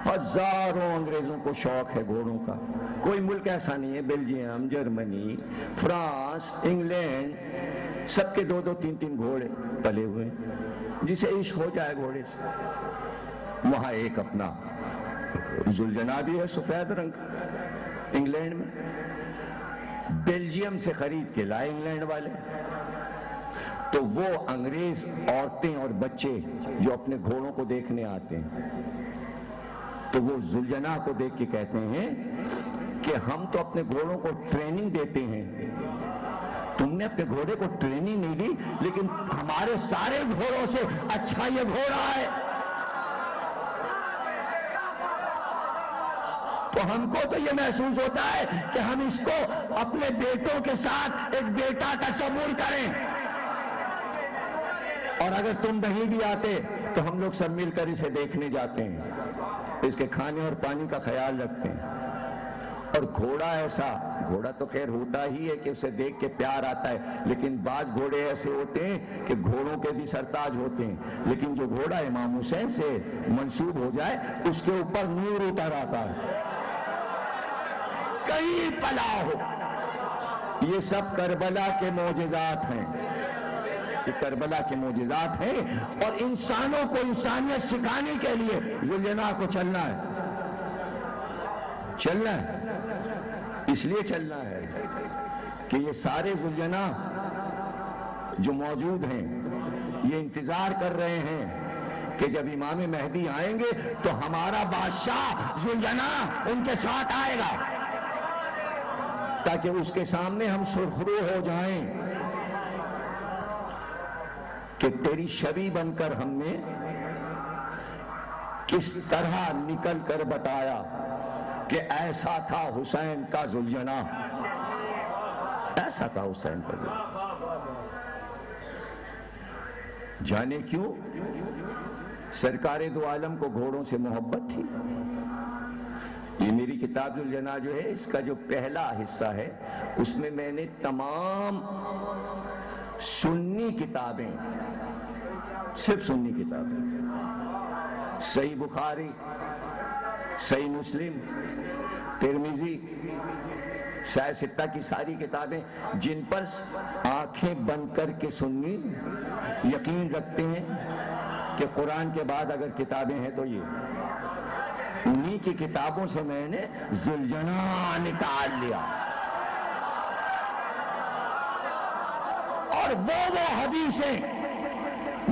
ہزاروں انگریزوں کو شوق ہے گھوڑوں کا. کوئی ملک ایسا نہیں ہے، بیلجیم، جرمنی، فرانس، انگلینڈ، سب کے 2-2 3-3 گھوڑے پلے ہوئے ہیں، جسے عشق ہو جائے گھوڑے سے. وہاں ایک اپنا ذوالجناح بھی ہے سفید رنگ، انگلینڈ میں. بیلجیم سے خرید کے لائے انگلینڈ والے. تو وہ انگریز عورتیں اور بچے جو اپنے گھوڑوں کو دیکھنے آتے ہیں، تو وہ ذوالجناح کو دیکھ کے کہتے ہیں کہ ہم تو اپنے گھوڑوں کو ٹریننگ دیتے ہیں، تم نے اپنے گھوڑے کو ٹریننگ نہیں دی، لیکن ہمارے سارے گھوڑوں سے اچھا یہ گھوڑا ہے. تو ہم کو تو یہ محسوس ہوتا ہے کہ ہم اس کو اپنے بیٹوں کے ساتھ ایک بیٹا تصور کریں، اور اگر تم نہیں بھی آتے تو ہم لوگ سب مل کر اسے دیکھنے جاتے ہیں، اس کے کھانے اور پانی کا خیال رکھتے ہیں. اور گھوڑا ایسا، گھوڑا تو خیر ہوتا ہی ہے کہ اسے دیکھ کے پیار آتا ہے، لیکن بعض گھوڑے ایسے ہوتے ہیں کہ گھوڑوں کے بھی سرتاج ہوتے ہیں، لیکن جو گھوڑا امام حسین سے منسوب ہو جائے اس کے اوپر نور اتر آتا ہے، کہیں پلا ہو. یہ سب کربلا کے معجزات ہیں، یہ کربلا کے معجزات ہیں. اور انسانوں کو انسانیت سکھانے کے لیے ذوالجناح کو چلنا ہے، چلنا ہے. اس لیے چلنا ہے کہ یہ سارے ذوالجناح جو موجود ہیں یہ انتظار کر رہے ہیں کہ جب امام مہدی آئیں گے تو ہمارا بادشاہ ذوالجناح ان کے ساتھ آئے گا، تاکہ اس کے سامنے ہم سرخرو ہو جائیں کہ تیری شبیہ بن کر ہم نے کس طرح نکل کر بتایا کہ ایسا تھا حسین کا ذوالجناح، ایسا تھا حسین کا ذوالجناح. جانے کیوں؟ سرکار دو عالم کو گھوڑوں سے محبت تھی. یہ میری کتاب ذوالجناح جو ہے، اس کا جو پہلا حصہ ہے اس میں میں نے تمام سنی کتابیں، صرف سنی کتابیں، صحیح بخاری، صحیح مسلم، ترمذی، صحیح ستہ کی ساری کتابیں جن پر آنکھیں بند کر کے سنی یقین رکھتے ہیں کہ قرآن کے بعد اگر کتابیں ہیں تو یہ، انہی کی کتابوں سے میں نے ذوالجناح نکال لیا. اور وہ حدیثیں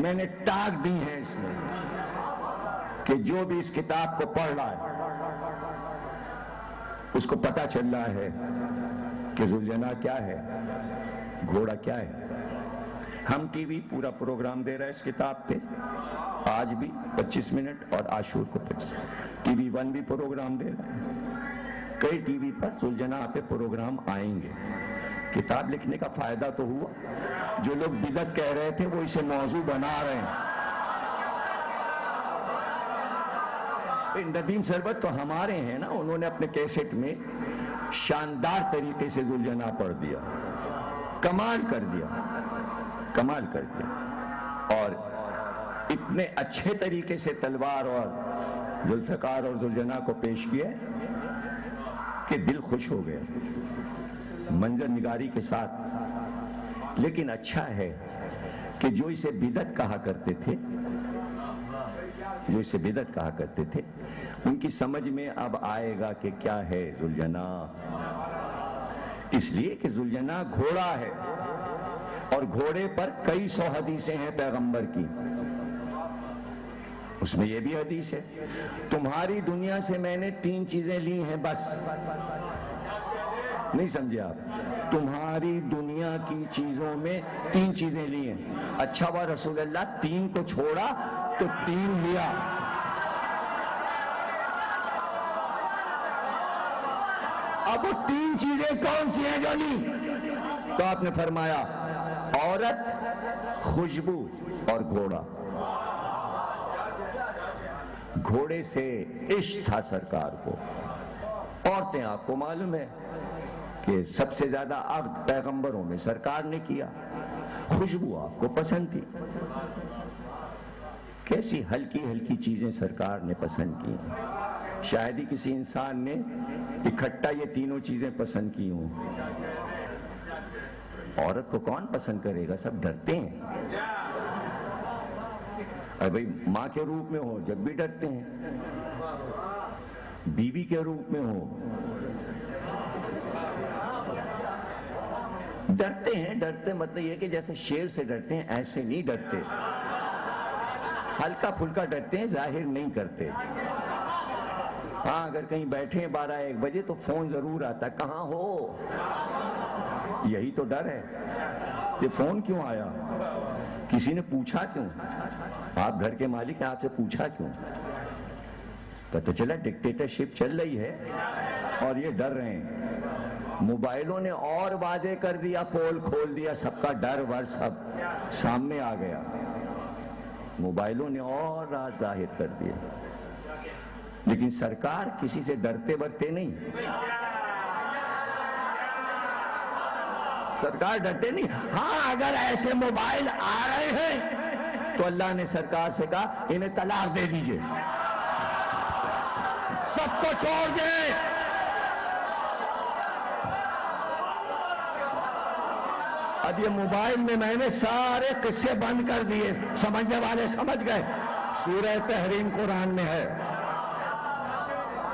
میں نے ٹاک دی ہیں اس میں کہ جو بھی اس کتاب کو پڑھ رہا ہے اس کو پتا چل رہا ہے کہ ذوالجناح کیا ہے، گھوڑا کیا ہے. ہم ٹی وی پورا پروگرام دے رہا ہے اس کتاب پہ، آج بھی 25 منٹ اور عاشور کو 25. ٹی وی 1 بھی پروگرام دے رہا ہے، کئی ٹی وی پر ذوالجناح پہ پروگرام آئیں گے. کتاب لکھنے کا فائدہ تو ہوا، جو لوگ بدعت کہہ رہے تھے وہ اسے موضوع بنا رہے ہیں. ندیم سربت تو ہمارے ہیں نا، انہوں نے اپنے کیسٹ میں شاندار طریقے سے ذوالجناح پڑھ دیا، کمال کر دیا، کمال کر دیا. اور اتنے اچھے طریقے سے تلوار اور ذوالفقار اور ذوالجناح کو پیش کیا کہ دل خوش ہو گیا منظر نگاری کے ساتھ. لیکن اچھا ہے کہ جو اسے بدعت کہا کرتے تھے، جو اسے بدعت کہا کرتے تھے، ان کی سمجھ میں اب آئے گا کہ کیا ہے ذوالجناح. اس لیے کہ ذوالجناح گھوڑا ہے، اور گھوڑے پر کئی سو حدیثیں ہیں پیغمبر کی. اس میں یہ بھی حدیث ہے، تمہاری دنیا سے میں نے 3 چیزیں لی ہیں بس. نہیں سمجھے آپ؟ تمہاری دنیا کی چیزوں میں 3 چیزیں لی ہیں. اچھا وہ رسول اللہ 3 کو چھوڑا تو 3 لیا. اب وہ 3 چیزیں کون سی ہیں جو لی؟ تو آپ نے فرمایا عورت، خوشبو اور گھوڑا. گھوڑے سے عشق تھا سرکار کو. عورتیں آپ کو معلوم ہے کہ سب سے زیادہ عقد پیغمبروں میں سرکار نے کیا. خوشبو آپ کو پسند تھی، کیسی ہلکی ہلکی چیزیں سرکار نے پسند کی. شاید ہی کسی انسان نے اکٹھا یہ تینوں چیزیں پسند کی ہوں. عورت کو کون پسند کرے گا؟ سب ڈرتے ہیں. ارے بھائی ماں کے روپ میں ہو جب بھی ڈرتے ہیں، بیوی کے روپ میں ہو ڈرتے ہیں. ڈرتے مطلب یہ کہ جیسے شیر سے ڈرتے ہیں ایسے نہیں ڈرتے، ہلکا پھلکا ڈرتے ہیں، ظاہر نہیں کرتے. ہاں اگر کہیں بیٹھے ہیں 12-1 بجے تو فون ضرور آتا ہے، کہاں ہو؟ یہی تو ڈر ہے. یہ فون کیوں آیا؟ کسی نے پوچھا کیوں؟ آپ گھر کے مالک ہیں، آپ سے پوچھا کیوں؟ پتہ چلا ڈکٹیٹرشپ چل رہی ہے اور یہ ڈر رہے ہیں. موبائلوں نے اور واضح کر دیا، پول کھول دیا، سب کا ڈر ور سب سامنے آ گیا. موبائلوں نے اور راز ظاہر کر دیا. لیکن سرکار کسی سے ڈرتے برتے نہیں. سرکار ڈرتے نہیں. ہاں اگر ایسے موبائل آ رہے ہیں تو اللہ نے سرکار سے کہا انہیں طلاق دے دیجئے، سب کو چھوڑ دیں. اب یہ موبائل میں نے سارے قصے بند کر دیے، سمجھنے والے سمجھ گئے. سورہ تحریم قرآن میں ہے.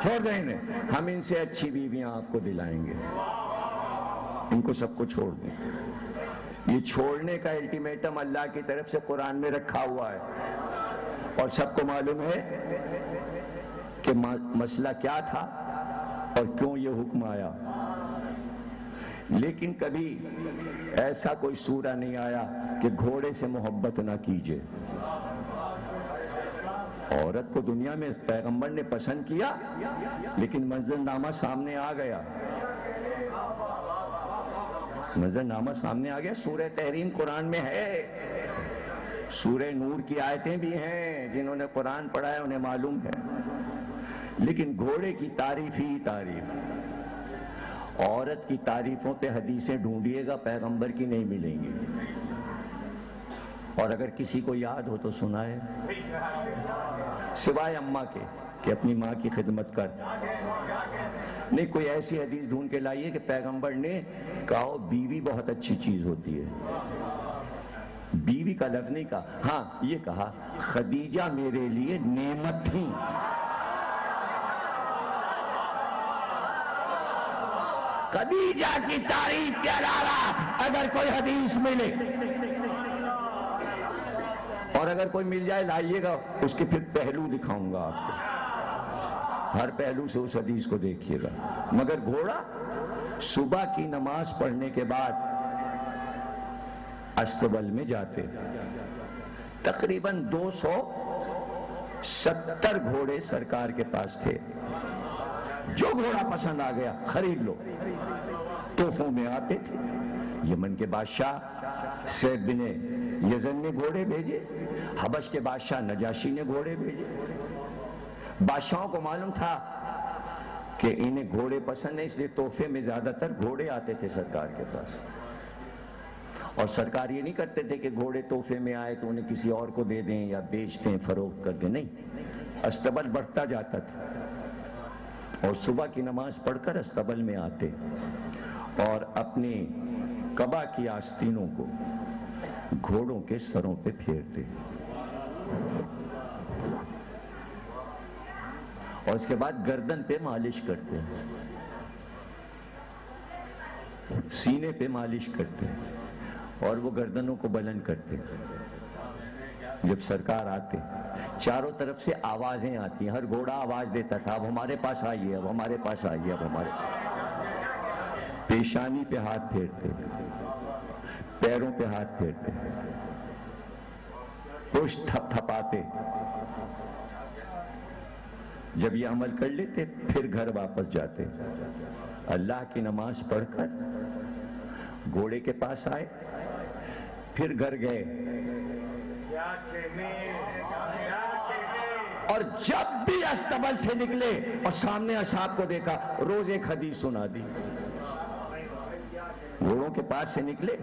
چھوڑ دیں انہیں، ہم ان سے اچھی بیویاں آپ کو دلائیں گے. ان کو سب کو چھوڑ دیں. یہ چھوڑنے کا الٹیمیٹم اللہ کی طرف سے قرآن میں رکھا ہوا ہے اور سب کو معلوم ہے کہ مسئلہ کیا تھا اور کیوں یہ حکم آیا. لیکن کبھی ایسا کوئی سورہ نہیں آیا کہ گھوڑے سے محبت نہ کیجیے. عورت کو دنیا میں پیغمبر نے پسند کیا لیکن منظرنامہ سامنے آ گیا. منظرنامہ سامنے آ گیا. سورہ تحریم قرآن میں ہے. سورہ نور کی آیتیں بھی ہیں، جنہوں نے قرآن پڑھا ہے انہیں معلوم ہے. لیکن گھوڑے کی تعریف ہی تعریف. عورت کی تعریفوں پہ حدیثیں ڈھونڈیے گا پیغمبر کی نہیں ملیں گی. اور اگر کسی کو یاد ہو تو سنائے، سوائے اماں کے کہ اپنی ماں کی خدمت کر. نہیں کوئی ایسی حدیث ڈھونڈ کے لائیے کہ پیغمبر نے کہا بیوی بہت اچھی چیز ہوتی ہے. بیوی کا لفظ نہیں کہا. ہاں یہ کہا خدیجہ میرے لیے نعمت تھی. خدیجہ کی تعریف کے علاوہ اگر کوئی حدیث ملے اور اگر کوئی مل جائے لائیے گا، اس کے پھر پہلو دکھاؤں گا آپ کو. ہر پہلو سے اس حدیث کو دیکھیے گا. مگر گھوڑا صبح کی نماز پڑھنے کے بعد استبل میں جاتے. تقریباً 270 گھوڑے سرکار کے پاس تھے. جو گھوڑا پسند آ گیا خرید لو. تحفوں میں آتے تھے. یمن کے بادشاہ سید بن یزن نے گھوڑے بھیجے، حبش کے بادشاہ نجاشی نے گھوڑے بھیجے. بادشاہوں کو معلوم تھا کہ انہیں گھوڑے پسند ہیں، اس لیے تحفے میں زیادہ تر گھوڑے آتے تھے سرکار کے پاس. اور سرکار یہ نہیں کرتے تھے کہ گھوڑے تحفے میں آئے تو انہیں کسی اور کو دے دیں یا بیچ دیں، فروخت کر دیں. نہیں، استبل بڑھتا جاتا تھا اور صبح کی نماز پڑھ کر استبل میں آتے اور اپنے قبا کی آستینوں کو گھوڑوں کے سروں پہ پھیرتے اور اس کے بعد گردن پہ مالش کرتے، سینے پہ مالش کرتے اور وہ گردنوں کو بلند کرتے. جب سرکار آتے چاروں طرف سے آوازیں آتی، ہر گھوڑا آواز دیتا تھا اب ہمارے پاس آئیے، اب ہمارے پاس آئیے، اب ہمارے. پیشانی پہ ہاتھ پھیرتے، پیروں پہ ہاتھ پھیرتے، پشت تھپ تھپاتے. جب یہ عمل کر لیتے پھر گھر واپس جاتے. اللہ کی نماز پڑھ کر گھوڑے کے پاس آئے، پھر گھر گئے اور جب بھی استبل سے نکلے اور سامنے اصحاب کو دیکھا روز ایک حدیث سنا دی. گھوڑوں کے پاس سے نکلے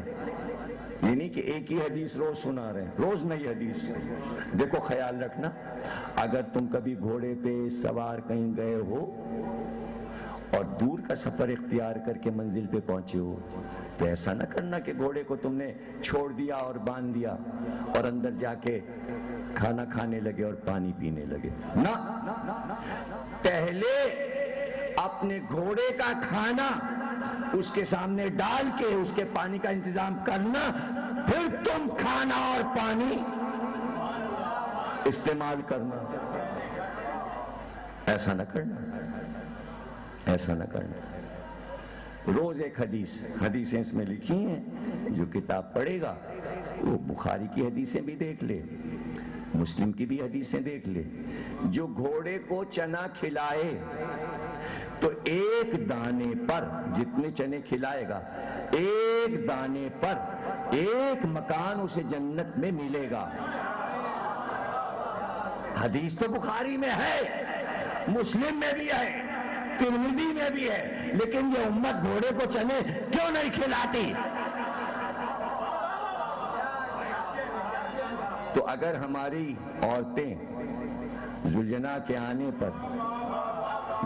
یہ نہیں کہ ایک ہی حدیث روز سنا رہے ہیں، روز نئی حدیث۔ دیکھو خیال رکھنا، اگر تم کبھی گھوڑے پہ سوار کہیں گئے ہو اور دور کا سفر اختیار کر کے منزل پہ پہنچے ہو تو ایسا نہ کرنا کہ گھوڑے کو تم نے چھوڑ دیا اور باندھ دیا اور اندر جا کے کھانا کھانے لگے اور پانی پینے لگے۔ نہ، پہلے اپنے گھوڑے کا کھانا اس کے سامنے ڈال کے اس کے پانی کا انتظام کرنا، پھر تم کھانا اور پانی استعمال کرنا۔ ایسا نہ کرنا، ایسا نہ کرنا۔ روز ایک حدیثیں اس میں لکھی ہیں، جو کتاب پڑھے گا وہ بخاری کی حدیثیں بھی دیکھ لے، مسلم کی بھی حدیثیں دیکھ لے۔ جو گھوڑے کو چنا کھلائے تو ایک دانے پر، جتنے چنے کھلائے گا ایک دانے پر ایک مکان اسے جنت میں ملے گا۔ حدیث تو بخاری میں ہے، مسلم میں بھی ہے، ترمذی میں بھی ہے، لیکن یہ امت گھوڑے کو چنے کیوں نہیں کھلاتی؟ تو اگر ہماری عورتیں ذوالجناح کے آنے پر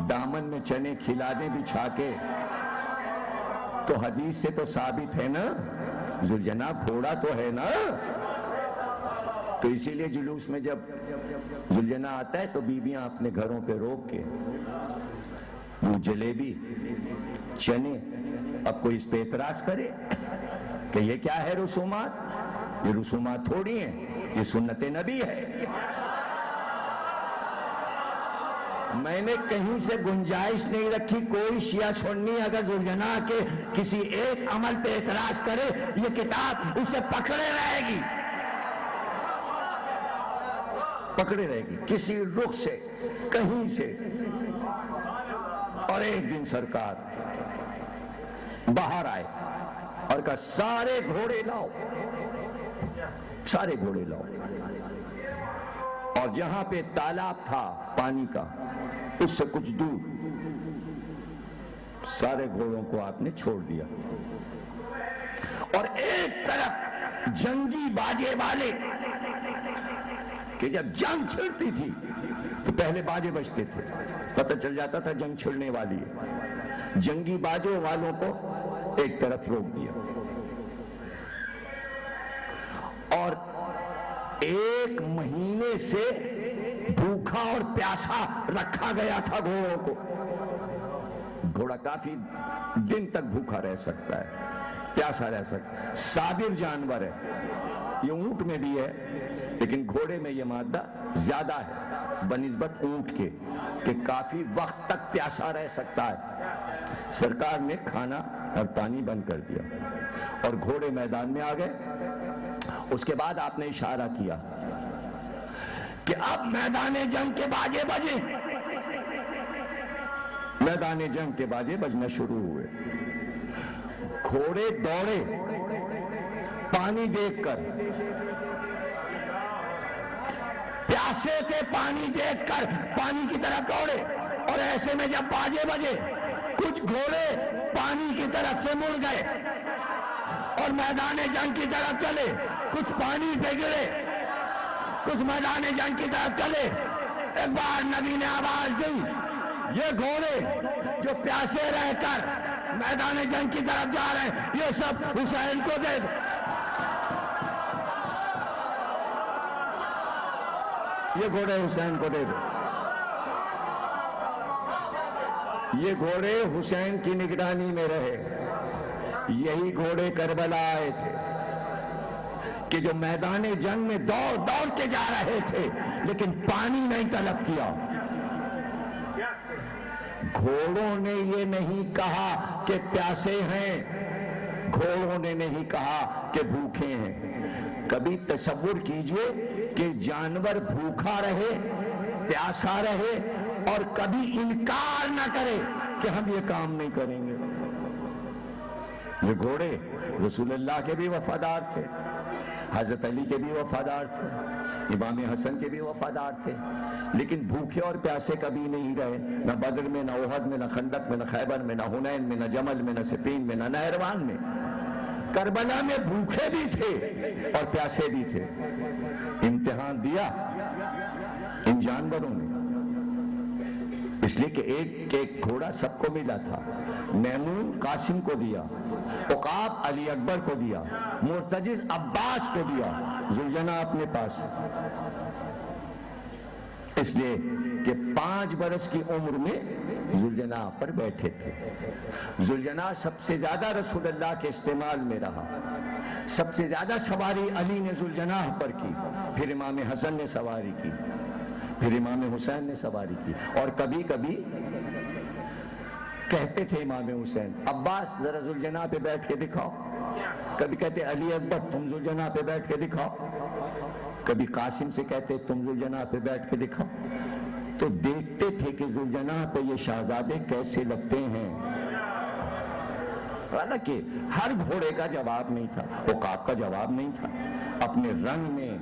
دامن میں چنے کھلا دیں بچھا کے، تو حدیث سے تو ثابت ہے نا، ذوالجناح گھوڑا تو ہے نا۔ تو اسی لیے جلوس میں جب ذوالجناح آتا ہے تو بیویاں اپنے گھروں پہ روک کے وہ جلیبی، چنے، اب کوئی اس پہ اعتراض کرے کہ یہ کیا ہے رسومات؟ یہ رسومات تھوڑی ہیں، یہ سنت نبی ہے۔ میں نے کہیں سے گنجائش نہیں رکھی، کوئی شیعہ سنی اگر ذوالجناح کے کسی ایک عمل پہ اعتراض کرے، یہ کتاب اسے پکڑے رہے گی، پکڑے رہے گی کسی رخ سے، کہیں سے۔ اور ایک دن سرکار باہر آئے اور کہا سارے گھوڑے لاؤ، سارے گھوڑے لاؤ۔ اور جہاں پہ تالاب تھا پانی کا، اس سے کچھ دور سارے گھوڑوں کو آپ نے چھوڑ دیا، اور ایک طرف جنگی باجے والے، کہ جب جنگ چھڑتی تھی تو پہلے باجے بجتے تھے، پتہ چل جاتا تھا جنگ چھڑنے والی ہے، جنگی باجوں والوں کو ایک طرف روک دیا، اور ایک مہینے سے بھوکا اور پیاسا رکھا گیا تھا گھوڑوں کو۔ گھوڑا کافی دن تک بھوکا رہ سکتا ہے، پیاسا رہ سکتا ہے، صابر جانور ہے، یہ اونٹ میں بھی ہے لیکن گھوڑے میں یہ مادہ زیادہ ہے بنسبت اونٹ کے، کہ کافی وقت تک پیاسا رہ سکتا ہے۔ سرکار نے کھانا اور پانی بند کر دیا اور گھوڑے میدان میں آ گئے۔ اس کے بعد آپ نے اشارہ کیا کہ اب میدان جنگ کے باجے بجے، میدان جنگ کے باجے بجنا شروع ہوئے۔ گھوڑے دوڑے پانی دیکھ کر، پیاسے تھے پانی دیکھ کر پانی کی طرف دوڑے، اور ایسے میں جب باجے بجے کچھ گھوڑے پانی کی طرف سے مڑ گئے اور میدان جنگ کی طرف چلے، کچھ پانی پہ گرے، کچھ میدان جنگ کی طرف چلے۔ ایک بار نبی نے آواز دی، یہ گھوڑے جو پیاسے رہ کر میدان جنگ کی طرف جا رہے ہیں، یہ سب حسین کو دے دو۔ یہ گھوڑے حسین کو دے دو۔ یہ گھوڑے حسین کی نگرانی میں رہے، یہی گھوڑے کربلا آئے تھے کہ جو میدان جنگ میں دوڑ دوڑ کے جا رہے تھے لیکن پانی نہیں طلب کیا۔ گھوڑوں نے یہ نہیں کہا کہ پیاسے ہیں، گھوڑوں نے نہیں کہا کہ بھوکے ہیں۔ کبھی تصور کیجئے کہ جانور بھوکا رہے، پیاسا رہے، اور کبھی انکار نہ کرے کہ ہم یہ کام نہیں کریں گے۔ یہ گھوڑے رسول اللہ کے بھی وفادار تھے، حضرت علی کے بھی وفادار تھے، امام حسن کے بھی وفادار تھے، لیکن بھوکے اور پیاسے کبھی نہیں رہے، نہ بدر میں، نہ احد میں، نہ خندق میں، نہ خیبر میں، نہ حنین میں، نہ جمل میں، نہ سفین میں، نہ نہروان میں۔ کربلا میں بھوکے بھی تھے اور پیاسے بھی تھے. امتحان دیا ان جانوروں نے، اس لیے کہ ایک ایک گھوڑا سب کو ملا تھا. میمون قاسم کو دیا، عقاب علی اکبر کو دیا، مرتجز عباس کو دیا، ذوالجناح اپنے پاس. اس لیے کہ 5 برس کی عمر میں ذوالجناح پر بیٹھے تھے. ذوالجناح سب سے زیادہ رسول اللہ کے استعمال میں رہا. سب سے زیادہ سواری علی نے ذوالجناح پر کی، پھر امام حسن نے سواری کی، پھر امام حسین نے سواری کی. اور کبھی کبھی کہتے تھے امام حسین، عباس ذرا ذوالجناح پہ بیٹھ کے دکھاؤ. کبھی کہتے علی اکبر تم ذوالجناح پہ بیٹھ کے دکھاؤ. کبھی قاسم سے کہتے تم ذوالجناح پہ بیٹھ کے دکھاؤ. تو دیکھتے تھے کہ ذوالجناح پہ یہ شہزادے کیسے لگتے ہیں. حالانکہ ہر گھوڑے کا جواب نہیں تھا، عقاب کا جواب نہیں تھا. اپنے رنگ میں،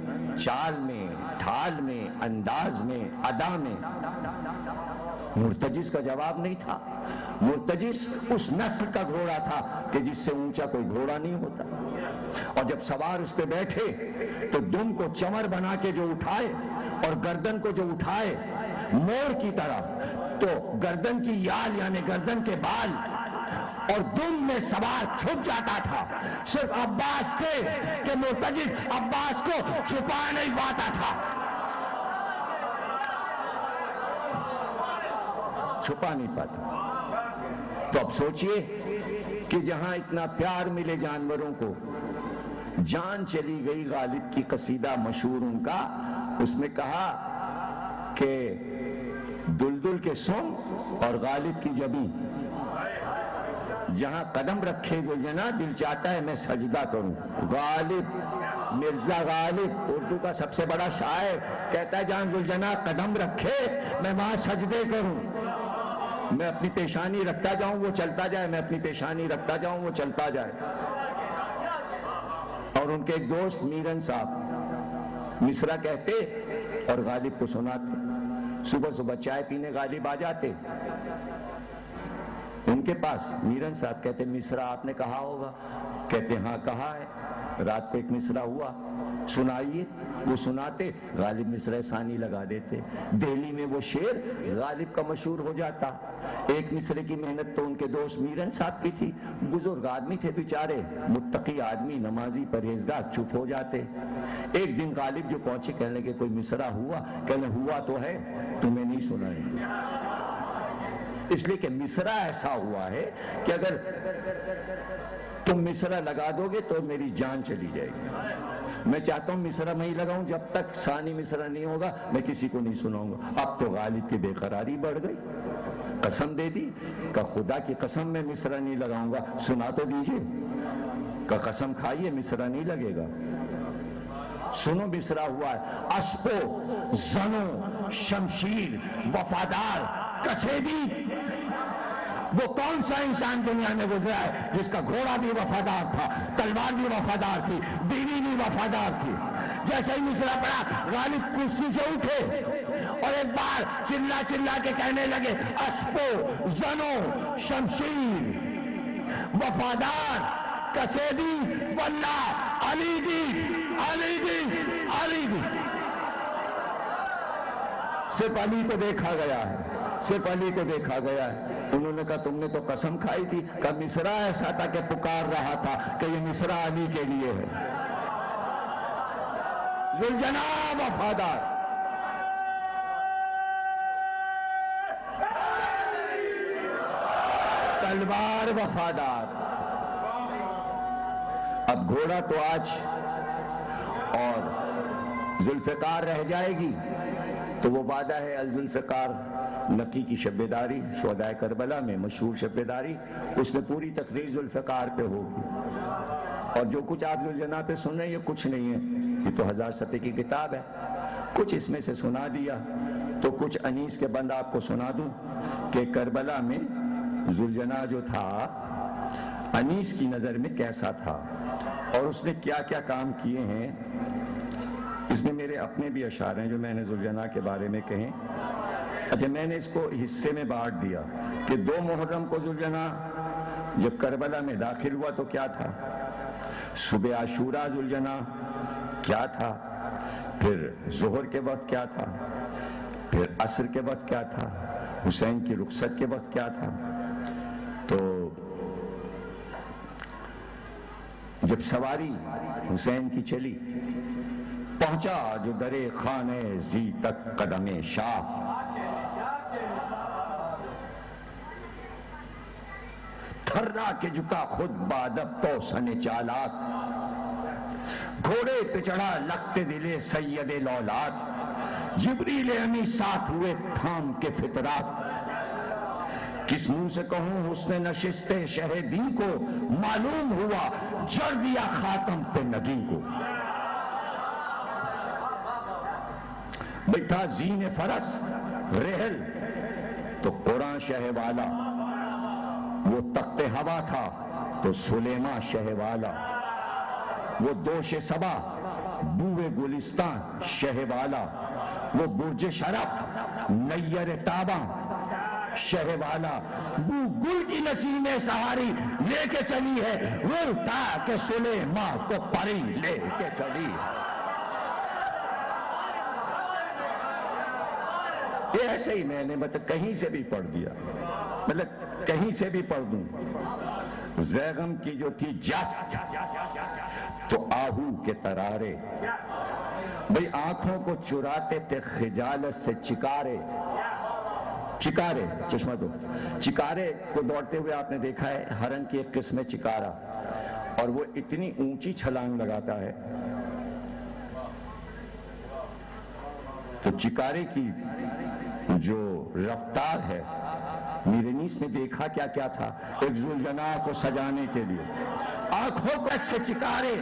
چال میں، ڈھال میں، انداز میں، ادا میں. مرتجز کا جواب نہیں تھا. مرتجز اس نسل کا گھوڑا تھا کہ جس سے اونچا کوئی گھوڑا نہیں ہوتا. اور جب سوار اس پہ بیٹھے تو دم کو چمر بنا کے جو اٹھائے اور گردن کو جو اٹھائے مور کی طرح، تو گردن کی یال یعنی گردن کے بال اور دم میں سوار چھپ جاتا تھا. صرف عباس تھے کہ مرتجز عباس کو چھپا نہیں پاتا تھا، چھپا نہیں پاتا. تو اب سوچئے کہ جہاں اتنا پیار ملے جانوروں کو، جان چلی گئی. غالب کی قصیدہ مشہور ان کا، اس میں کہا کہ دلدل کے سم اور غالب کی جبیں، جہاں قدم رکھے ذوالجناح دل چاہتا ہے میں سجدہ کروں. غالب، مرزا غالب اردو کا سب سے بڑا شاعر، کہتا ہے جہاں ذوالجناح قدم رکھے میں وہاں سجدے کروں. میں اپنی پیشانی رکھتا جاؤں وہ چلتا جائے، میں اپنی پیشانی رکھتا جاؤں وہ چلتا جائے. اور ان کے ایک دوست میرن صاحب مصرع کہتے اور غالب کو سناتے. صبح صبح چائے پینے غالب آ جاتے ان کے پاس. میرن صاحب کہتے مصرع آپ نے کہا ہوگا. کہتے ہاں کہا ہے، رات کو ایک مصرع ہوا، سنائیے. وہ سناتے، غالب مصرع ثانی لگا دیتے. دہلی میں وہ شعر غالب کا مشہور ہو جاتا. ایک مصرع کی محنت تو ان کے دوست میرن صاحب کی تھی. بزرگ آدمی تھے بیچارے، متقی آدمی، نمازی، پرہیزگار، چپ ہو جاتے. ایک دن غالب جو پہنچے کہنے لگے کوئی مصرع ہوا؟ کہنے ہوا تو ہے، تمہیں نہیں سنائیں گے. اس لیے کہ مصرع ایسا ہوا ہے کہ اگر تم مصرع لگا دو گے تو میری جان چلی جائے گی. میں چاہتا ہوں مصرع میں ہی لگاؤں، جب تک ثانی مصرع نہیں ہوگا میں کسی کو نہیں سناؤں گا. اب تو غالب کی بے قراری بڑھ گئی، قسم دے دی کہ خدا کی قسم میں مصرع نہیں لگاؤں گا. سنا تو دیجئے. کہ قسم کھائیے مصرع نہیں لگے گا. سنو مصرع ہوا ہے. اسپو، زنو، شمشیر، وفادار، کسیدی. وہ کون سا انسان دنیا میں گزرا ہے جس کا گھوڑا بھی وفادار تھا، تلوار بھی وفادار تھی، بیوی بھی وفادار تھی. جیسے ہی مصرع پڑا غالب کرسی سے اٹھے اور ایک بار چلا چلا کے کہنے لگے اسپو، زنو، شمشیر، وفادار، کسیدی، واللہ، علی دی، علی دی، علی دی. صرف علی کو دیکھا گیا ہے، صرف علی کو دیکھا گیا ہے. انہوں نے کہا تم نے تو قسم کھائی تھی. کہ مصرع ایسا تھا کہ پکار رہا تھا کہ یہ مصرع علی کے لیے ہے. ذوالجناح وفادار. تلوار وفادار. اب گھوڑا تو آج اور ذوالفقار رہ جائے گی. تو وہ وعدہ ہے الذوالفقار نقی کی شبیداری شہداء کربلا میں مشہور شبیداری، اس میں پوری تقریر ذوالفقار پہ ہوگی. اور جو کچھ آپ ذوالجناح پہ سن رہے ہیں یہ کچھ نہیں ہے، یہ تو 1000 صفحے کی کتاب ہے. کچھ اس میں سے سنا دیا تو کچھ انیس کے بند آپ کو سنا دوں کہ کربلا میں ذوالجناح جو تھا انیس کی نظر میں کیسا تھا اور اس نے کیا کیا کام کیے ہیں. اس میں میرے اپنے بھی اشعار ہیں جو میں نے ذوالجناح کے بارے میں کہیں. اچھا، میں نے اس کو حصے میں بانٹ دیا کہ 2 محرم کو ذوالجناح جب کربلا میں داخل ہوا تو کیا تھا، صبح عاشورہ ذوالجناح کیا تھا، پھر ظہر کے وقت کیا تھا، پھر عصر کے وقت کیا تھا، حسین کی رخصت کے وقت کیا تھا. تو جب سواری حسین کی چلی، پہنچا جو درے خانے زی تک قدم شاہ، تھرا کے جھکا خود بادب تو سن چالاک، گھوڑے پہ چڑھا لخت دلے سید لولاد، جبریل امی ساتھ ہوئے تھام کے فطرات. کس منہ سے کہوں حسن نشست شہدی کو، معلوم ہوا جڑ دیا خاتم پہ نگی کو. بیٹھا زین فرس رحل تو قرآن شہ والا، وہ تخت ہوا تھا تو سلیمان شہ والا، وہ دوش صبا بوئے گلستان شہ والا، وہ برج شرف نیر تاباں شہ والا، بو گل کی نسیم سہاری لے کے چلی ہے، وہ اٹھا کہ سلیمان کو پری لے کے چلی ہے. یہ ایسے ہی میں نے مطلب کہیں سے بھی پڑھ دیا، مطلب کہیں سے بھی پڑھ دوں. زیغم کی جو تھی جست تو آہو کے ترارے، بھئی آنکھوں کو چراتے تھے خجالت سے چکارے. چکارے چشمہ دو، چکارے کو دوڑتے ہوئے آپ نے دیکھا ہے، ہرن کی ایک قسم ہے چکارا، اور وہ اتنی اونچی چھلانگ لگاتا ہے. تو چکارے کی جو رفتار ہے، میرنیس نے دیکھا کیا کیا تھا. ایک ذوالجناح کو سجانے کے لیے آنکھوں کو سے چکارے،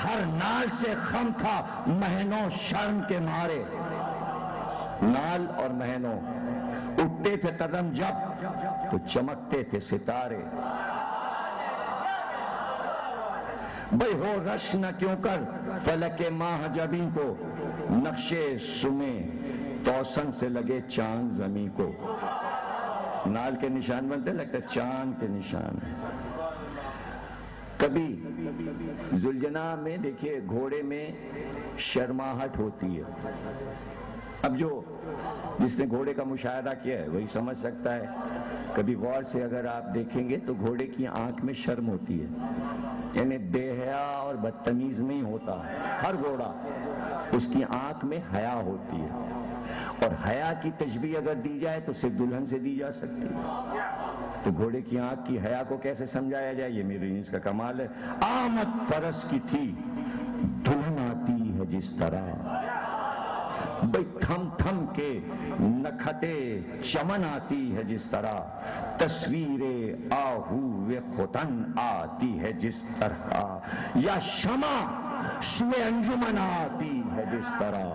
ہر نال سے خم تھا مہینوں شرم کے مارے. نال اور مہینوں اٹھتے تھے قدم جب تو چمکتے تھے ستارے. بھئی ہو رش نہ کیوں کر فلک ماہ جبیں کو، نقشے سمے توسن سے لگے چاند زمیں کو. نال کے نشان بنتے لگتا چاند کے نشان. کبھی ذوالجناح میں دیکھیے گھوڑے میں شرماہٹ ہوتی ہے. اب جو جس نے گھوڑے کا مشاہدہ کیا ہے وہی سمجھ سکتا ہے. کبھی غور سے اگر آپ دیکھیں گے تو گھوڑے کی آنکھ میں شرم ہوتی ہے، یعنی بے حیا اور بدتمیز نہیں ہوتا. ہر گھوڑا اس کی آنکھ میں حیا ہوتی ہے، اور حیا کی تشبیہ اگر دی جائے تو صرف دلہن سے دی جا سکتی ہے. تو گھوڑے کی آنکھ کی حیا کو کیسے سمجھایا جائے، یہ میری انس کا کمال ہے. آمد فرس کی تھی دلہن آتی ہے جس طرح، بھئی تھم تھم کے نکھتے چمن آتی ہے جس طرح، تصویر آہو ختن آتی ہے جس طرح، یا شمع سوئے انجمن آتی ہے جس طرح.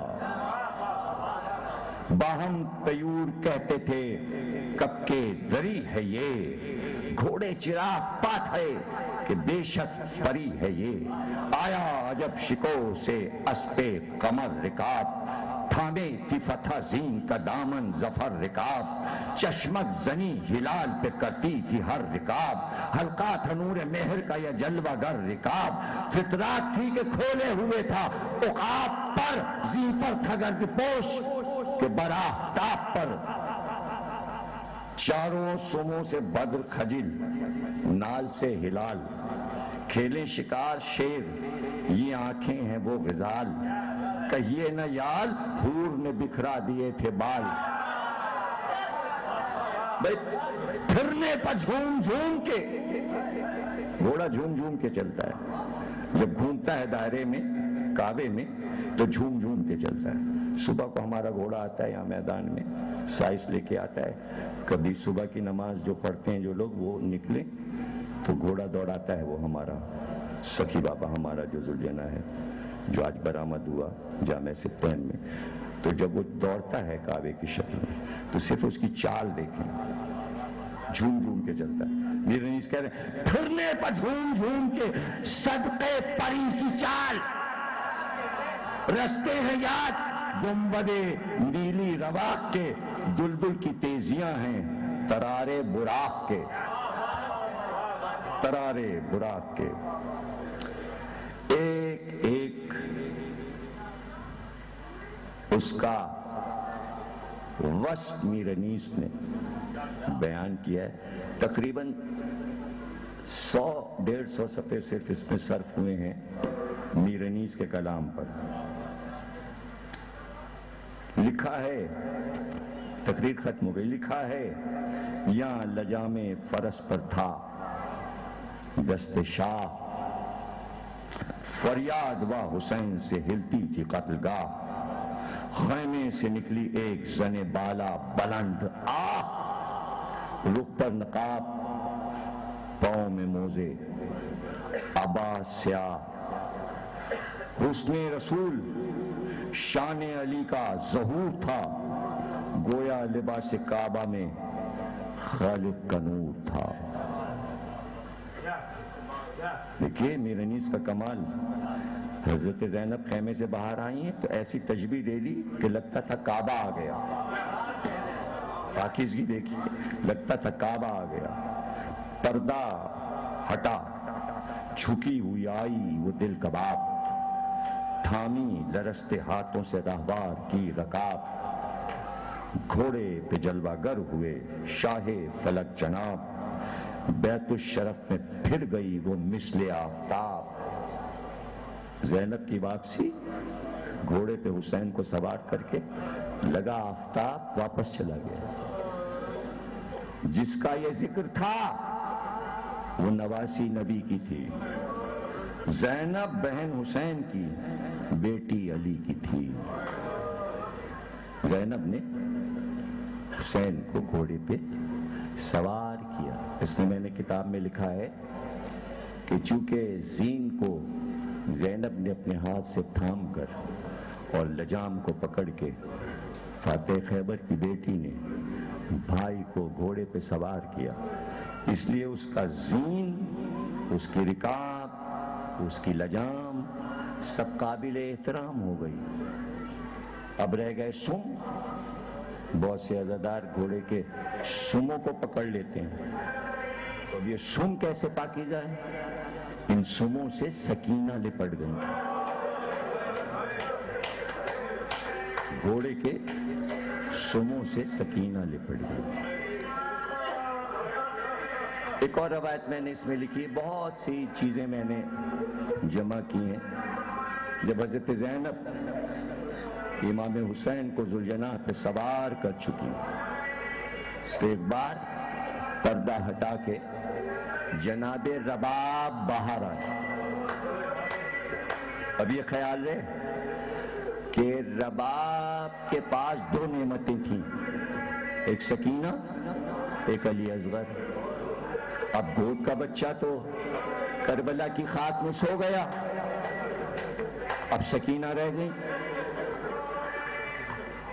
باہم طیور کہتے تھے کب کے دری ہے یہ، گھوڑے چراغ پات ہے کہ بے شک پری ہے یہ. آیا جب شکو سے اسپے قمر رکاب، تھامے تھی فتح زین کا دامن ظفر رکاب، چشمت زنی ہلال پہ کرتی تھی ہر رکاب، حلقہ تھا نور مہر کا یا جلوہ گر رکاب، فطرات تھی کہ کھولے ہوئے تھا عقاب پر، زین پر تھا گرد پوش کہ برافتاب پر. چاروں سموں سے بدر خجل، نال سے ہلال، کھیلے شکار شیر، یہ آنکھیں ہیں وہ غزال، کہیے نہ یال حور نے بکھرا دیے تھے بال. پھرنے پر جھوم جھوم کے، گھوڑا جھوم جھوم کے چلتا ہے. جب گھومتا ہے دائرے میں کعبے میں تو جھوم جھوم کے چلتا ہے. صبح کو ہمارا گھوڑا آتا ہے یہاں میدان میں، سائز لے کے آتا ہے. کبھی صبح کی نماز جو پڑھتے ہیں جو لوگ وہ نکلے تو گھوڑا دوڑاتا ہے. وہ ہمارا سخی بابا ہمارا جو ذوالجناح ہے، جو آج برآمد ہوا جامع ستین میں، تو جب وہ دوڑتا ہے کعبے کی شکل میں تو صرف اس کی چال دیکھیں، جھوم جھوم کے چلتا ہے. میرے نیز کہہ رہے ہیں پھرنے پر جھوم جھوم کے صدقے پری کی چال، رستے ہیں یاد گنبدے نیلی رواق کے، دلدل کی تیزیاں ہیں ترارے براق کے، ترارے براق کے. ایک ایک اس کا وصف میر انیس نے بیان کیا ہے. تقریباً 100-150 صفحے صرف اس میں صرف ہوئے ہیں میر انیس کے کلام پر. لکھا ہے، تقریر ختم ہو گئی، لکھا ہے یہاں لجام فرس پر تھا دست شاہ، فریاد و حسین سے ہلتی تھی قتل گاہ، خیمے سے نکلی ایک زن بالا بلند، آہ رخ پر نقاب پاؤں میں موزے عبا سیاہ، حسن رسول شان علی کا ظہور تھا، گویا لباس کعبہ میں خالق کا نور تھا. دیکھیے میر انیس کا کمال. حضرت زینب خیمے سے باہر آئی ہیں تو ایسی تشبیہ دے دی کہ لگتا تھا کعبہ آ گیا. پاکیزگی دیکھیے، لگتا تھا کعبہ آ گیا. پردہ ہٹا، جھکی ہوئی آئی وہ دل کباب، تھامی لرزتے ہاتھوں سے راہوار کی رکاب، گھوڑے پہ جلوہ گر ہوئے شاہ فلک جناب، بیت الشرف میں پھر گئی وہ مثل آفتاب. زینب کی واپسی، گھوڑے پہ حسین کو سوار کر کے لگا آفتاب واپس چلا گیا. جس کا یہ ذکر تھا وہ نواسی نبی کی تھی. زینب بہن حسین کی، بیٹی علی کی تھی. زینب نے حسین کو گھوڑے پہ سوار کیا. اس میں نے کتاب میں لکھا ہے کہ چونکہ زین کو زینب نے اپنے ہاتھ سے تھام کر اور لجام کو پکڑ کے فاتح خیبر کی بیٹی نے بھائی کو گھوڑے پہ سوار کیا، اس لیے اس کا زین، اس کی رکاب، اس کی لجام سب قابل احترام ہو گئی. اب رہ گئے سم. بہت سے عزادار گھوڑے کے سموں کو پکڑ لیتے ہیں. اب یہ سم کیسے پاکیزہ ہے؟ ان سموں سے سکینہ لپٹ گئی. گھوڑے کے سموں سے سکینہ لپٹ گئی. ایک اور روایت میں نے اس میں لکھی، بہت سی چیزیں میں نے جمع کی ہیں. جب حضرت زینب امام حسین کو ذوالجناح پہ سوار کر چکی تو ایک بار پردہ ہٹا کے جناب رباب باہر آئے. اب یہ خیال رہے کہ رباب کے پاس 2 نعمتیں تھیں، ایک سکینہ، ایک علی اصغر. اب گود کا بچہ تو کربلا کی خاک میں سو گیا، اب سکینہ رہ گئی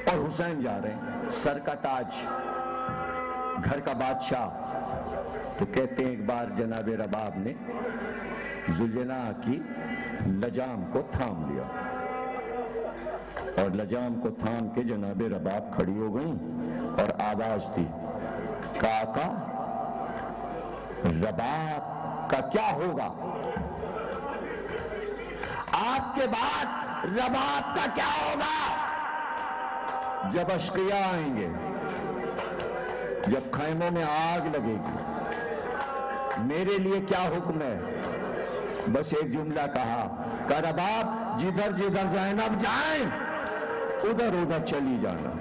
اور حسین جا رہے ہیں، سر کا تاج، گھر کا بادشاہ. تو کہتے ہیں ایک بار جناب رباب نے ذوالجناح کی لجام کو تھام لیا اور لجام کو تھام کے جناب رباب کھڑی ہو گئیں اور آواز دی، کاکا رباب کا کیا ہوگا؟ آپ کے بعد رباب کا کیا ہوگا؟ جب اشقیاء آئیں گے، جب خیموں میں آگ لگے گی، میرے لیے کیا حکم ہے؟ بس ایک جملہ کہا کہ رباب جدھر جدھر زینب جائیں ادھر ادھر چلی جانا،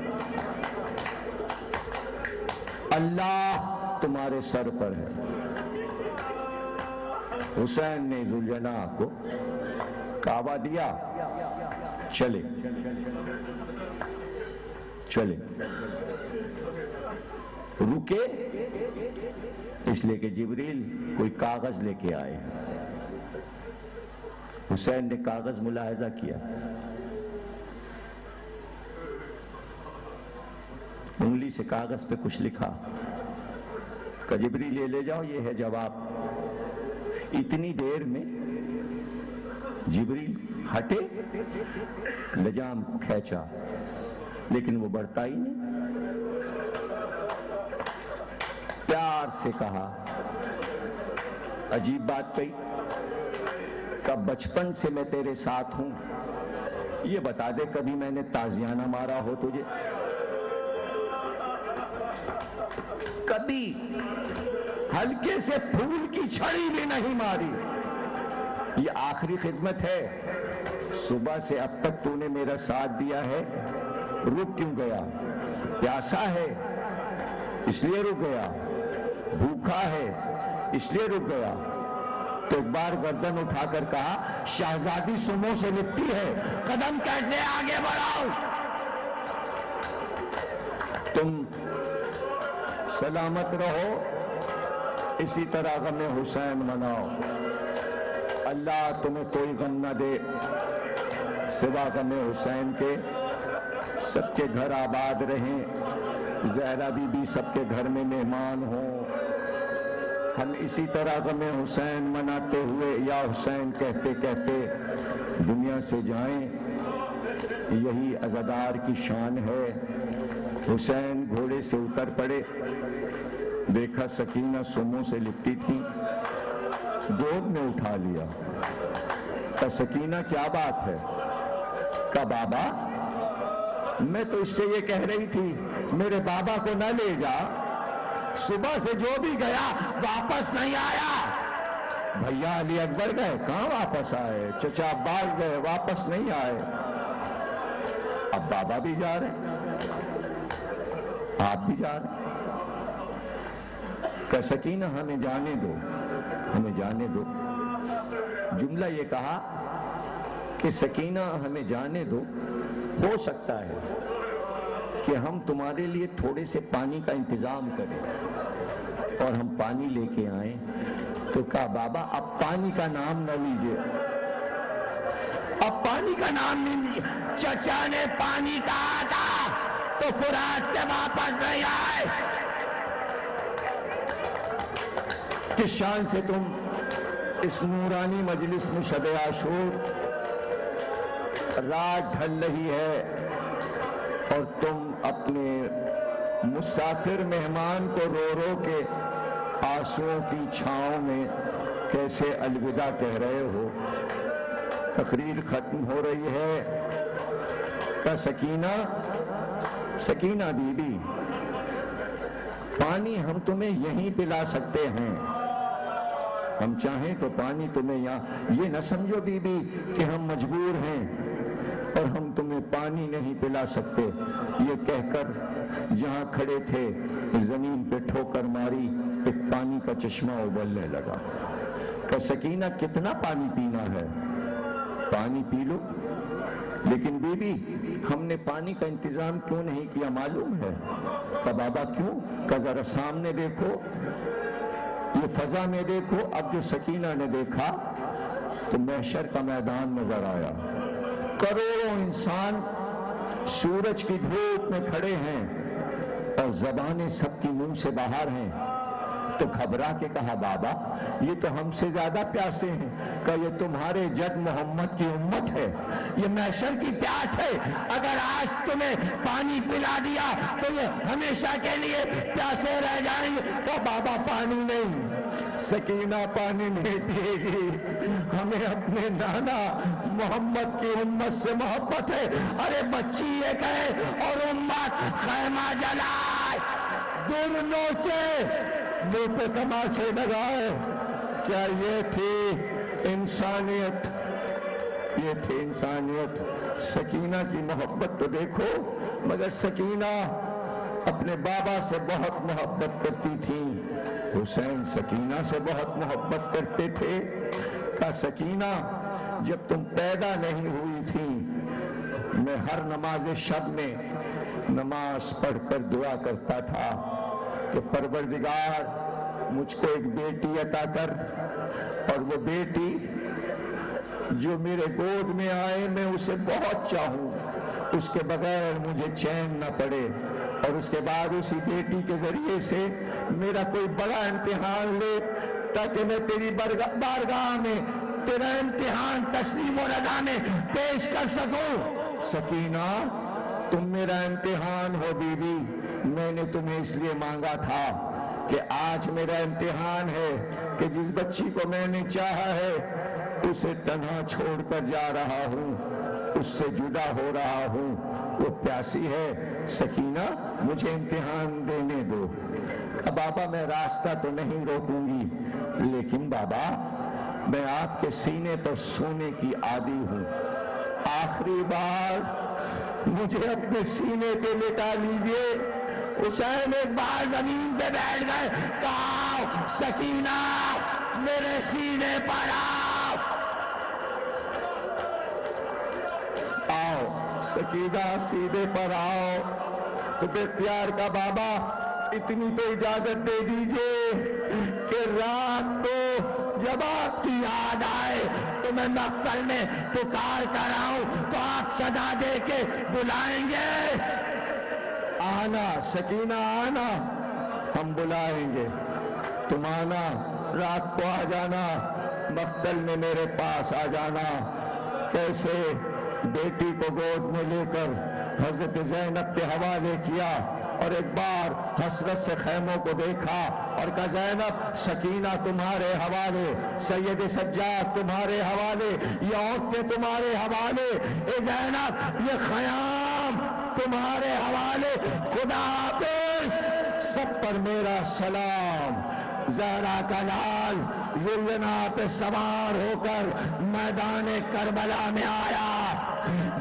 اللہ تمہارے سر پر ہے. حسین نے ذوالجناح کو کعبہ دیا، چلے چلے. رکے اس لیے کہ جبریل کوئی کاغذ لے کے آئے. حسین نے کاغذ ملاحظہ کیا، انگلی سے کاغذ پہ کچھ لکھا، کہ جبریل یہ لے جاؤ، یہ ہے جواب. اتنی دیر میں جبریل ہٹے، لجام کو کھینچا، لیکن وہ بڑھتا ہی نہیں. پیار سے کہا، عجیب بات کہی، کہ بچپن سے میں تیرے ساتھ ہوں، یہ بتا دے کبھی میں نے تازیانہ مارا ہو تجھے؟ کبھی ہلکے سے پھول کی چھڑی بھی نہیں ماری۔ یہ آخری خدمت ہے، صبح سے اب تک تو نے میرا ساتھ دیا ہے، رک کیوں گیا؟ پیاسا ہے اس لیے رک گیا، بھوکا ہے اس لیے رک گیا؟ تو ایک بار گردن اٹھا کر کہا شہزادی سمو سے لپٹی ہے، قدم کیسے آگے بڑھاؤ؟ تم سلامت رہو، اسی طرح غم حسین مناؤ، اللہ تمہیں کوئی غم نہ دے سوا غم حسین کے، سب کے گھر آباد رہیں، زہرا بی بی سب کے گھر میں مہمان ہوں، ہم اسی طرح غم حسین مناتے ہوئے یا حسین کہتے کہتے دنیا سے جائیں، یہی عزادار کی شان ہے۔ حسین گھوڑے سے اتر پڑے، دیکھا سکینہ سموں سے لپٹی تھی، گود میں اٹھا لیا۔ کہا سکینہ کیا بات ہے؟ کہا بابا میں تو اس سے یہ کہہ رہی تھی میرے بابا کو نہ لے جا، صبح سے جو بھی گیا واپس نہیں آیا۔ بھیا علی اکبر گئے، کہاں واپس آئے؟ چچا عباس گئے، واپس نہیں آئے۔ اب بابا بھی جا رہے، آپ بھی جا رہے۔ کہ سکینہ ہمیں جانے دو، ہمیں جانے دو۔ جملہ یہ کہا کہ سکینہ ہمیں جانے دو، ہو سکتا ہے کہ ہم تمہارے لیے تھوڑے سے پانی کا انتظام کریں اور ہم پانی لے کے آئیں۔ تو کہا بابا اب پانی کا نام نہ لیجئے، اب پانی کا نام نہیں لیجئے۔ چچا نے پانی کہا تھا تو فرات سے واپس نہیں آئے۔ کس شان سے تم اس نورانی مجلس میں شب عاشور، رات ڈھل رہی ہے اور تم اپنے مسافر مہمان کو رو رو کے آنسوؤں کی چھاؤں میں کیسے الوداع کہہ رہے ہو؟ تقریر ختم ہو رہی ہے۔ کہ سکینہ، سکینہ بی بی پانی ہم تمہیں یہیں پلا سکتے ہیں، ہم چاہیں تو پانی تمہیں یہاں، یہ نہ سمجھو بی بی کہ ہم مجبور ہیں اور ہم تمہیں پانی نہیں پلا سکتے۔ یہ کہہ کر جہاں کھڑے تھے زمین پہ ٹھوکر ماری، ایک پانی کا چشمہ ابلنے لگا۔ کہ سکینہ کتنا پانی پینا ہے؟ پانی پی لو، لیکن بی بی ہم نے پانی کا انتظام کیوں نہیں کیا معلوم ہے؟ کہ بابا کیوں؟ کہ ذرا سامنے دیکھو، یہ فضا میں دیکھو۔ اب جو سکینہ نے دیکھا تو محشر کا میدان نظر آیا، کروڑوں انسان سورج کی دھوپ میں کھڑے ہیں اور زبانیں سب کی منہ سے باہر ہیں۔ تو گھبرا کے کہا بابا یہ تو ہم سے زیادہ پیاسے ہیں۔ کہ یہ تمہارے جد محمد کی امت ہے، یہ محشر کی پیاس ہے، اگر آج تمہیں پانی پلا دیا تو یہ ہمیشہ کے لیے پیاسے رہ جائیں گے۔ تو بابا پانی نہیں، سکینہ پانی نہیں پیے گی، ہمیں اپنے نانا محمد کی امت سے محبت ہے۔ ارے بچی یہ کہے اور امت خیمہ جلائے، دور نوچے، منہ پہ تماچے لگائے۔ کیا یہ تھی انسانیت؟ یہ تھی انسانیت۔ سکینہ کی محبت تو دیکھو، مگر سکینہ اپنے بابا سے بہت محبت کرتی تھی، حسین سکینہ سے بہت محبت کرتے تھے۔ کہا سکینہ جب تم پیدا نہیں ہوئی تھی میں ہر نماز شب میں نماز پڑھ کر دعا کرتا تھا کہ پروردگار مجھ کو ایک بیٹی عطا کر، اور وہ بیٹی جو میرے گود میں آئے میں اسے بہت چاہوں، اس کے بغیر مجھے چین نہ پڑے، اور اس کے بعد اسی بیٹی کے ذریعے سے میرا کوئی بڑا امتحان لے تاکہ میں تیری بارگاہ میں تیرا امتحان تسلیم و رضا میں پیش کر سکوں۔ سکینہ تم میرا امتحان ہو بی بی، میں نے تمہیں اس لیے مانگا تھا کہ آج میرا امتحان ہے کہ جس بچی کو میں نے چاہا ہے اسے تنہا چھوڑ کر جا رہا ہوں، اس سے جدا ہو رہا ہوں، وہ پیاسی ہے، سکینہ مجھے امتحان دینے دو۔ بابا میں راستہ تو نہیں روکوں گی، لیکن بابا میں آپ کے سینے پر سونے کی عادی ہوں، آخری بار مجھے اپنے سینے پہ لٹا لیجئے۔ حسین ایک بار زمین پہ بیٹھ گئے، کہا سکینہ میرے سینے پر آؤ، آؤ سکینہ سینے پر آؤ۔ تو بے پیار کا بابا اتنی تو اجازت دے دیجئے کہ رات کو جب آپ کی یاد آئے تو میں مقتل میں پکار کر آؤں تو آپ صدا دے کے بلائیں گے، آنا سکینہ آنا، ہم بلائیں گے، تم آنا، رات کو آ جانا، مقتل میں میرے پاس آ جانا۔ کیسے بیٹی کو گود میں لے کر حضرت زینب کے حوالے کیا، اور ایک بار حسرت سے خیموں کو دیکھا اور کہا زینب سکینہ تمہارے حوالے، سید سجاد تمہارے حوالے، یہ عورتیں تمہارے حوالے، اے زینب یہ خیام تمہارے حوالے، خدا حافظ، سب پر میرا سلام۔ زہرا کا لال یلنا پہ سوار ہو کر میدان کربلا میں آیا،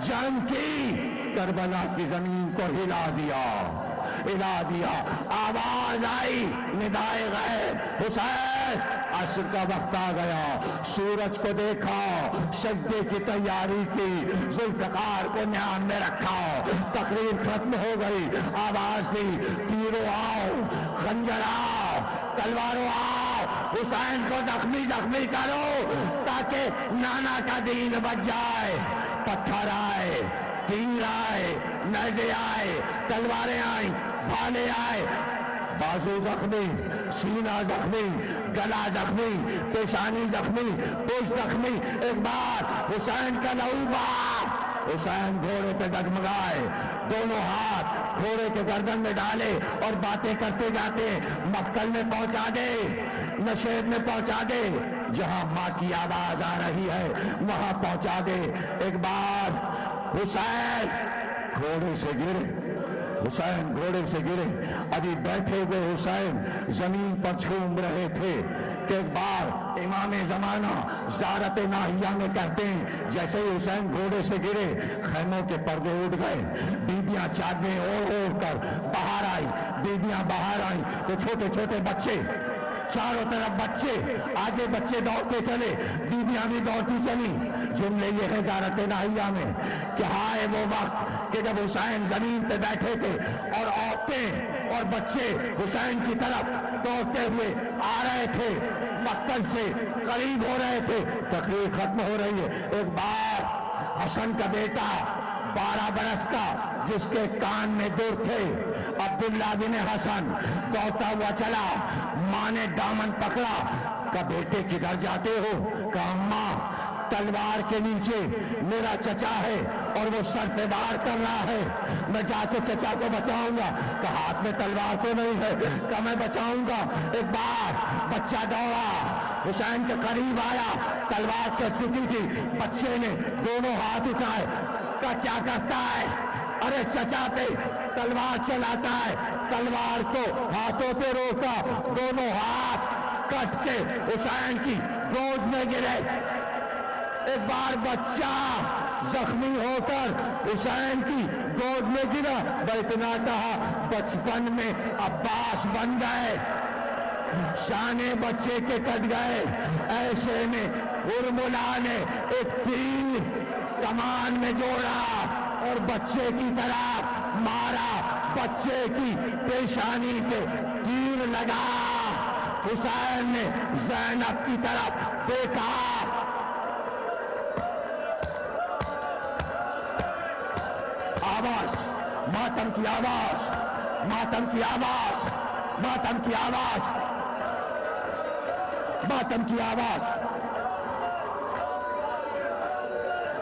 جنگ کی، کربلا کی زمین کو ہلا دیا، آواز آئی ندائے غیب، حسین عصر کا وقت آ گیا، سورج کو دیکھا، سجدے کی تیاری کی، ذوالفقار کو نیام میں رکھا، تقریر ختم ہو گئی، آواز دی تیرو آؤ، خنجر آؤ، تلواروں آؤ، حسین کو زخمی کرو تاکہ نانا کا دین بچ جائے۔ پتھر آئے، تیر آئے، نیزے آئے، تلواریں آئیں، بھالے آئے، بازو زخمی، سینہ زخمی، گلا زخمی، پیشانی زخمی، پوش زخمی، ایک بار حسین کا لہو بہا، حسین گھوڑے پہ ڈگمگائے، دونوں ہاتھ گھوڑے کے گردن میں ڈالے اور باتیں کرتے جاتے، مقتل میں پہنچا دے، نشیب میں پہنچا دے، جہاں ماں کی آواز آ رہی ہے وہاں پہنچا دے۔ ایک بار حسین گھوڑے سے گرے، حسین گھوڑے سے گرے، ابھی بیٹھے ہوئے حسین زمین پر جھوم رہے تھے کہ ایک بار امام زمانہ زیارت ناہیہ میں کہتے ہیں جیسے ہی حسین گھوڑے سے گرے خیموں کے پردے اٹھ گئے، بیبیاں چادریں اوڑھ کر باہر آئی، بیبیاں باہر آئیں تو چھوٹے چھوٹے بچے، چاروں طرف بچے، آگے بچے دوڑتے چلے، بیویاں بھی دوڑتی چلی۔ جملے یہ ہے زیارت ناہیہ میں کہ ہائے وہ وقت کہ جب حسین زمین پہ بیٹھے تھے اور عورتیں اور بچے حسین کی طرف دوڑتے ہوئے آ رہے تھے، مقتل سے قریب ہو رہے تھے، تقریر ختم ہو رہی ہے۔ ایک بار حسن کا بیٹا 12 برس کا جس کے کان میں دور تھے، عبداللہ بن حسن دوڑتا ہوا چلا، ماں نے دامن پکڑا، کہا بیٹے کدھر جاتے ہو؟ کہا اماں تلوار کے نیچے میرا چچا ہے اور وہ سر پہ وار کر رہا ہے، میں جا کے چچا کو بچاؤں گا۔ کہا ہاتھ میں تلوار تو نہیں ہے، کہا میں بچاؤں گا۔ ایک بار بچہ دوڑا، حسین کے قریب آیا، تلوار چل چکی تھی، بچے نے دونوں ہاتھ اٹھائے، کہا کیا کرتا ہے؟ ارے چچا پہ تلوار چلاتا ہے، تلوار کو ہاتھوں پہ روکا، دونوں ہاتھ کٹ کے حسین کی گود میں گرے۔ ایک بار بچہ زخمی ہو کر حسین کی گود میں گرا، اتنا کہا بچپن میں عباس بن گئے، شانے بچے کے کٹ گئے۔ ایسے میں ہرملا نے ایک تیر کمان میں جوڑا اور بچے کی طرف مارا، بچے کی پیشانی پہ تیر لگا۔ حسین نے زینب کی طرف دیکھا، آواز، ماتم کی آواز، ماتم کی آواز، ماتم کی آواز، ماتم کی آواز،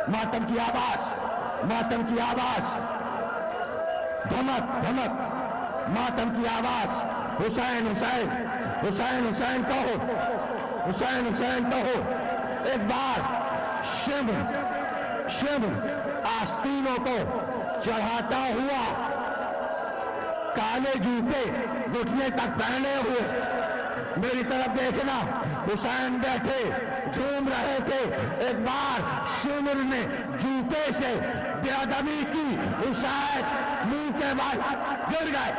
ماتم کی آواز، ماتم کی آواز، دھمک دھمک، ماتم کی آواز، حسین حسین حسین حسین کہو، حسین حسین کہو۔ ایک بار شمر آستینوں کو چڑھاتا ہوا، کالے جوتے گھٹنے تک پہنے ہوئے، میری طرف دیکھنا، حسین بیٹھے جھوم رہے تھے، ایک بار شمر نے جوتے سے بے ادبی کی، حسین منہ کے بال گر گئے۔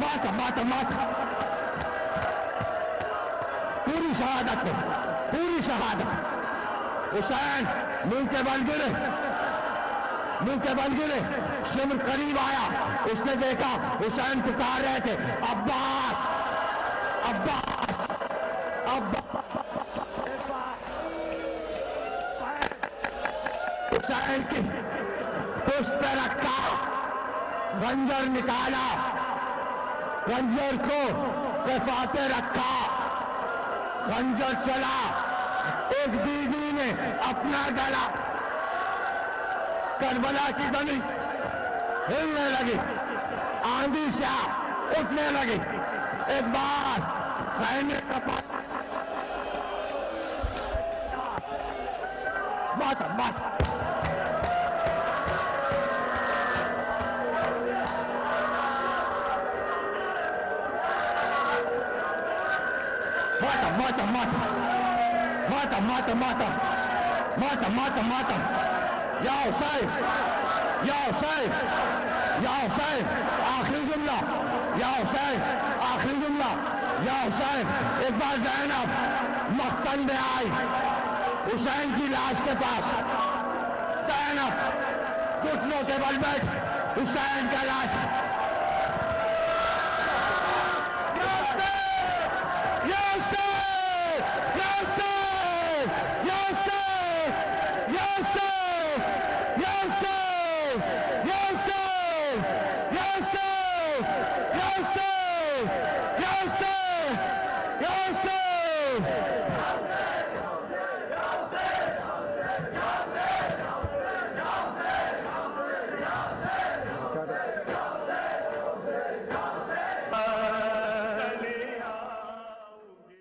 ماتم پوری شہادت حسین منہ کے بل گرے، شمر قریب آیا، اس نے دیکھا حسین پکار رہے تھے، عباس۔ حسین کی پشت پہ رکھا، خنجر نکالا، خنجر کو کفاتے رکھا، خنجر چلا، ایک بیوی نے اپنا گلا، کربلا کی زمین ہلنے لگی، آندھی سے اٹھنے لگی، ایک بار خیمے کا ماتم یا حسین آخری جملہ، یا حسین آخری جملہ، یا حسین۔ ایک بار زینب مقتل میں آئی حسین کی لاش کے پاس، زینب گھٹنوں کے بل بیٹھ، حسین کا لاش،